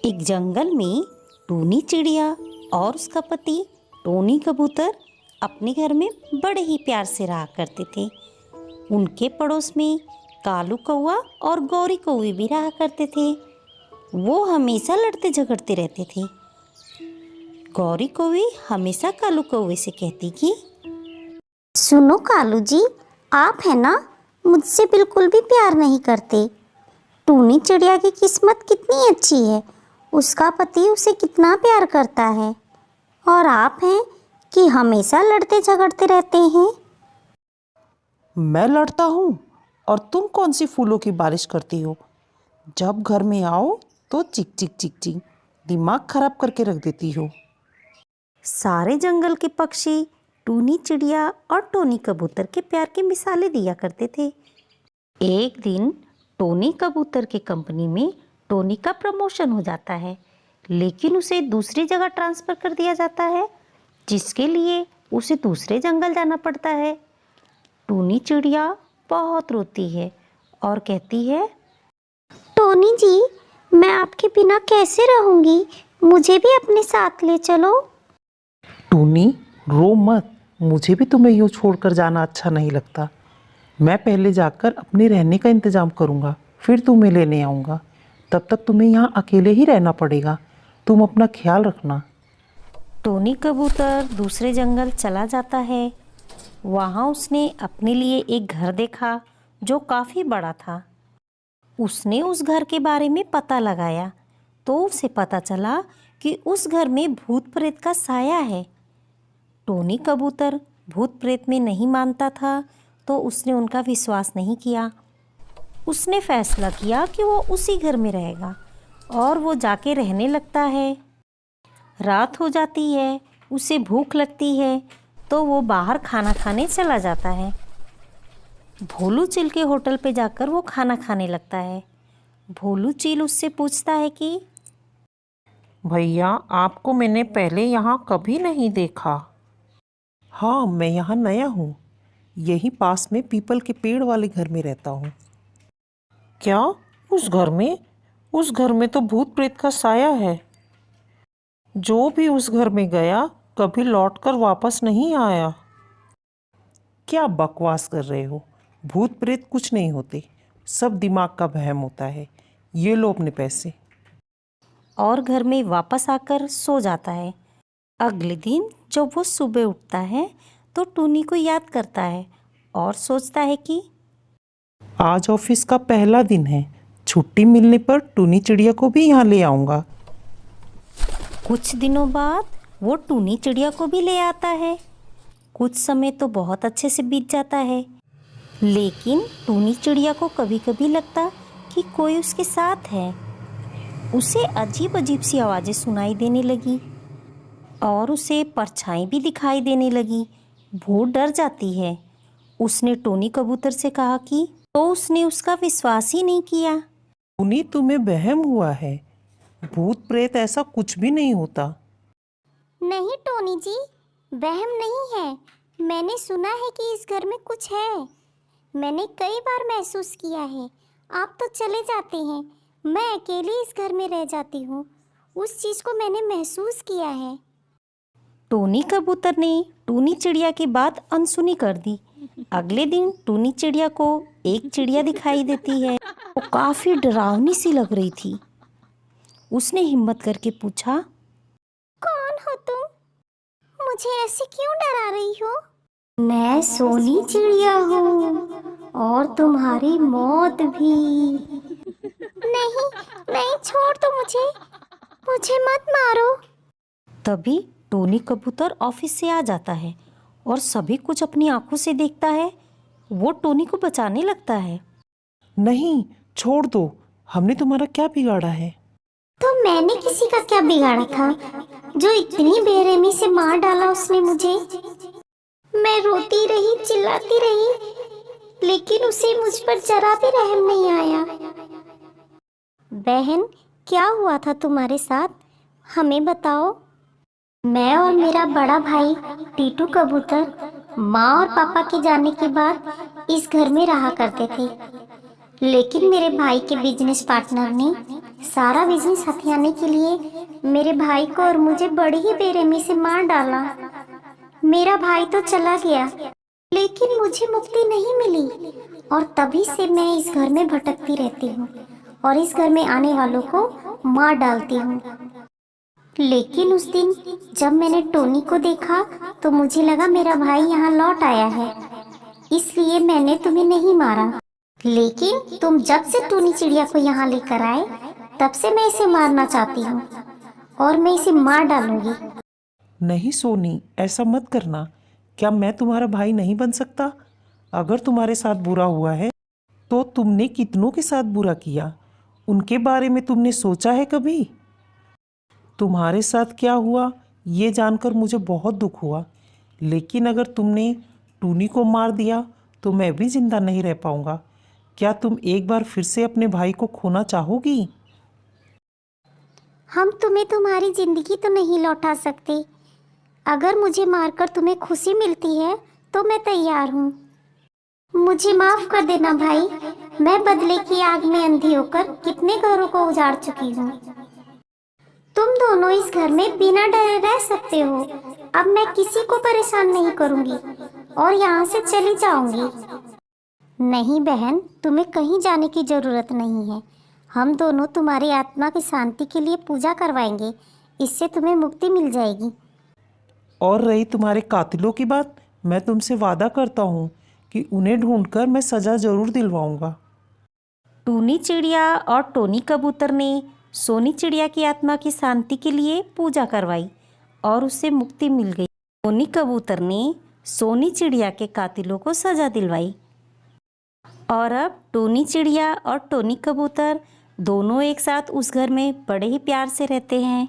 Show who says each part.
Speaker 1: एक जंगल में टूनी चिड़िया और उसका पति टोनी कबूतर अपने घर में बड़े ही प्यार से रहा करते थे। उनके पड़ोस में कालू कौआ और गौरी कौवे भी रहा करते थे। वो हमेशा लड़ते झगड़ते रहते थे। गौरी कौवी हमेशा कालू कौवे से कहती कि
Speaker 2: सुनो कालू जी, आप है ना, मुझसे बिल्कुल भी प्यार नहीं करते। टूनी चिड़िया की किस्मत कितनी अच्छी है, उसका पति उसे कितना प्यार करता है, और आप हैं कि हमेशा लड़ते झगड़ते रहते हैं।
Speaker 3: मैं लड़ता हूँ और तुम कौन सी फूलों की बारिश करती हो। जब घर में आओ तो चिक चिक चिक चिक दिमाग खराब करके रख देती हो।
Speaker 1: सारे जंगल के पक्षी टूनी चिड़िया और टोनी कबूतर के प्यार की मिसालें दिया करते थे। एक दिन टोनी कबूतर की कंपनी में टोनी का प्रमोशन हो जाता है, लेकिन उसे दूसरी जगह ट्रांसफ़र कर दिया जाता है, जिसके लिए उसे दूसरे जंगल जाना पड़ता है। टूनी चिड़िया बहुत रोती है और कहती है,
Speaker 2: टोनी जी, मैं आपके बिना कैसे रहूँगी, मुझे भी अपने साथ ले चलो।
Speaker 3: टूनी, रो मत, मुझे भी तुम्हें यूँ छोड़कर जाना अच्छा नहीं लगता। मैं पहले जाकर अपने रहने का इंतज़ाम करूँगा, फिर तुम्हें लेने आऊँगा। तब तक तुम्हें यहाँ अकेले ही रहना पड़ेगा। तुम अपना ख्याल रखना।
Speaker 1: टोनी कबूतर दूसरे जंगल चला जाता है। वहाँ उसने अपने लिए एक घर देखा जो काफ़ी बड़ा था। उसने उस घर के बारे में पता लगाया तो उसे पता चला कि उस घर में भूत प्रेत का साया है। टोनी कबूतर भूत प्रेत में नहीं मानता था, तो उसने उनका विश्वास नहीं किया। उसने फैसला किया कि वो उसी घर में रहेगा और वो जाके रहने लगता है। रात हो जाती है, उसे भूख लगती है तो वो बाहर खाना खाने चला जाता है। भोलू चील के होटल पे जाकर वो खाना खाने लगता है। भोलू चील उससे पूछता है कि
Speaker 3: भैया, आपको मैंने पहले यहाँ कभी नहीं देखा। हाँ, मैं यहाँ नया हूँ। यहीं पास में पीपल के पेड़ वाले घर में रहता हूँ। क्या? उस घर में? उस घर में तो भूत प्रेत का साया है। जो भी उस घर में गया कभी लौटकर वापस नहीं आया। क्या बकवास कर रहे हो? भूत प्रेत कुछ नहीं होते, सब दिमाग का वहम होता है। ये लो अपने पैसे।
Speaker 1: और घर में वापस आकर सो जाता है। अगले दिन जब वो सुबह उठता है तो टूनी को याद करता है और सोचता है कि
Speaker 3: आज ऑफिस का पहला दिन है। छुट्टी मिलने पर टूनी चिड़िया को भी यहाँ ले आऊँगा।
Speaker 1: कुछ दिनों बाद वो टूनी चिड़िया को भी ले आता है। कुछ समय तो बहुत अच्छे से बीत जाता है, लेकिन टूनी चिड़िया को कभी कभी लगता कि कोई उसके साथ है। उसे अजीब अजीब सी आवाज़ें सुनाई देने लगी और उसे परछाई भी दिखाई देने लगी। वो डर जाती है। उसने टोनी कबूतर से कहा कि तो उसने उसका विश्वास ही नहीं किया।
Speaker 3: टूनी, तुम्हें वहम हुआ है। भूत प्रेत ऐसा कुछ भी नहीं होता।
Speaker 2: नहीं टोनी जी, वहम नहीं है। मैंने सुना है कि इस घर में कुछ है। मैंने कई बार महसूस किया है। आप तो चले जाते हैं, मैं अकेली इस घर में रह जाती हूँ। उस चीज़ को मैंने महसूस किया है।
Speaker 1: टोनी कबूतर ने टूनी चिड़िया की बात अनसुनी कर दी। अगले दिन टूनी चिड़िया को एक चिड़िया दिखाई देती है। वो काफ़ी डरावनी सी लग रही थी। उसने हिम्मत करके पूछा,
Speaker 2: कौन हो तुम? मुझे ऐसे क्यों डरा रही हो? मैं सोनी चिड़िया हूँ और तुम्हारी मौत भी। नहीं नहीं, छोड़ दो मुझे, मुझे मत मारो।
Speaker 1: तभी टोनी कबूतर ऑफिस से आ जाता है और सभी कुछ अपनी आंखों से देखता है। वो टोनी को बचाने लगता है।
Speaker 3: नहीं, छोड़ दो। हमने तुम्हारा क्या बिगाड़ा है?
Speaker 2: तो मैंने किसी का क्या बिगाड़ा था जो इतनी बेरहमी से मार डाला उसने मुझे? मैं रोती रही, चिल्लाती रही, लेकिन उसे मुझ पर जरा भी रहम नहीं आया। बहन, क्या हुआ था तुम्हारे साथ? हमें बताओ। मैं और मेरा बड़ा भाई टीटू कबूतर माँ और पापा के जाने के बाद इस घर में रहा करते थे। लेकिन मेरे भाई के बिजनेस पार्टनर ने सारा बिजनेस हथियाने के लिए मेरे भाई को और मुझे बड़ी ही बेरहमी से मार डाला। मेरा भाई तो चला गया, लेकिन मुझे मुक्ति नहीं मिली और तभी से मैं इस घर में भटकती रहती हूँ और इस घर में आने वालों को मार डालती हूँ। लेकिन उस दिन जब मैंने टोनी को देखा तो मुझे लगा मेरा भाई यहाँ लौट आया है, इसलिए मैंने तुम्हें नहीं मारा। लेकिन तुम जब से टोनी चिड़िया को यहाँ लेकर आए तब से मैं इसे मारना चाहती हूँ और मैं इसे मार डालूंगी।
Speaker 3: नहीं सोनी, ऐसा मत करना। क्या मैं तुम्हारा भाई नहीं बन सकता? अगर तुम्हारे साथ बुरा हुआ है तो तुमने कितनों के साथ बुरा किया, उनके बारे में तुमने सोचा है कभी? तुम्हारे साथ क्या हुआ ये जानकर मुझे बहुत दुख हुआ, लेकिन अगर तुमने टूनी को मार दिया तो मैं भी जिंदा नहीं रह पाऊंगा। क्या तुम एक बार फिर से अपने भाई को खोना चाहोगी?
Speaker 2: हम तुम्हें तुम्हारी जिंदगी तो नहीं लौटा सकते। अगर मुझे मारकर तुम्हें खुशी मिलती है तो मैं तैयार हूँ। मुझे माफ कर देना भाई, मैं बदले की आग में अंधी होकर कितने घरों को उजाड़ चुकी हूँ। तुम दोनों इस घर में बिना डरे रह सकते हो। अब मैं किसी को परेशान नहीं करूँगी और यहाँ से चली जाऊँगी। नहीं बहन, तुम्हें कहीं जाने की जरूरत नहीं है। हम दोनों तुम्हारी आत्मा की शांति के लिए पूजा करवाएंगे, इससे तुम्हें मुक्ति मिल जाएगी।
Speaker 3: और रही तुम्हारे कातिलों की बात, मैं तुमसे वादा करता हूँ कि उन्हें ढूंढकर मैं सज़ा ज़रूर दिलवाऊंगा।
Speaker 1: टूनी चिड़िया और टोनी कबूतर ने सोनी चिड़िया की आत्मा की शांति के लिए पूजा करवाई और उससे मुक्ति मिल गई। टोनी कबूतर ने सोनी चिड़िया के कातिलों को सज़ा दिलवाई और अब टोनी चिड़िया और टोनी कबूतर दोनों एक साथ उस घर में बड़े ही प्यार से रहते हैं।